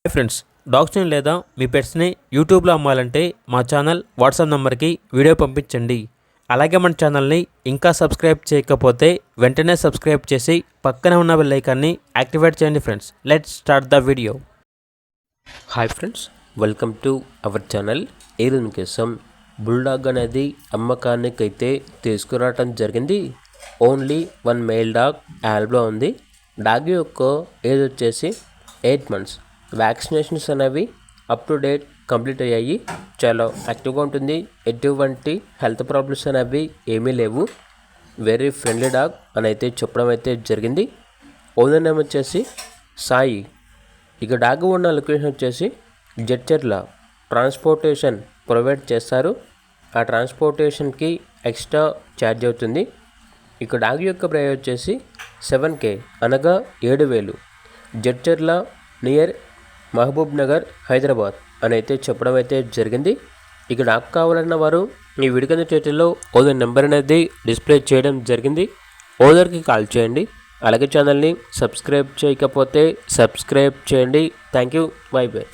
Hi friends, డాగ్స్ని లేదా మీ పెట్స్ని యూట్యూబ్లో అమ్మాలంటే మా ఛానల్ వాట్సాప్ నెంబర్కి వీడియో పంపించండి. అలాగే మన ఛానల్ని ఇంకా సబ్స్క్రైబ్ చేయకపోతే వెంటనే సబ్స్క్రైబ్ చేసి పక్కనే ఉన్న బెల్ ఐకాన్ని యాక్టివేట్ చేయండి. Friends, let's start the video. Hi friends, welcome to our channel. ఈరోజు కోసం బుల్డాగ్ అనేది అమ్మకానికి అయితే తీసుకురావటం జరిగింది. ఓన్లీ వన్ మేల్ డాగ్ యాల్బ్లో ఉంది. డాగ్ యొక్క ఏజ్ వచ్చేసి 8 months. వ్యాక్సినేషన్స్ అనేవి అప్ టు డేట్ కంప్లీట్ అయ్యాయి. చాలా యాక్టివ్గా ఉంటుంది. ఎటువంటి హెల్త్ ప్రాబ్లమ్స్ అనేవి ఏమీ లేవు. వెరీ ఫ్రెండ్లీ డాగ్ అని అయితే చెప్పడం అయితే జరిగింది. ఓనర్ నేమ్ వచ్చేసి సాయి. ఇక డాగ్ ఉన్న లొకేషన్ వచ్చేసి జడ్చర్ల. ట్రాన్స్పోర్టేషన్ ప్రొవైడ్ చేస్తారు. ఆ ట్రాన్స్పోర్టేషన్కి ఎక్స్ట్రా ఛార్జ్ అవుతుంది. ఇక డాగ్ యొక్క ప్రైస్ వచ్చేసి 7K అనగా 7,000. జడ్చర్ల నియర్ మహబూబ్ నగర్, హైదరాబాద్ అని అయితే చెప్పడం అయితే జరిగింది. ఇక డాగ్ కావాలన్న వారు ఈ వీడియో చేతిలో ఓనర్ నెంబర్ అనేది డిస్ప్లే చేయడం జరిగింది. ఓనర్కి కాల్ చేయండి. అలాగే ఛానల్ని సబ్స్క్రైబ్ చేయకపోతే సబ్స్క్రైబ్ చేయండి. Thank you. By by.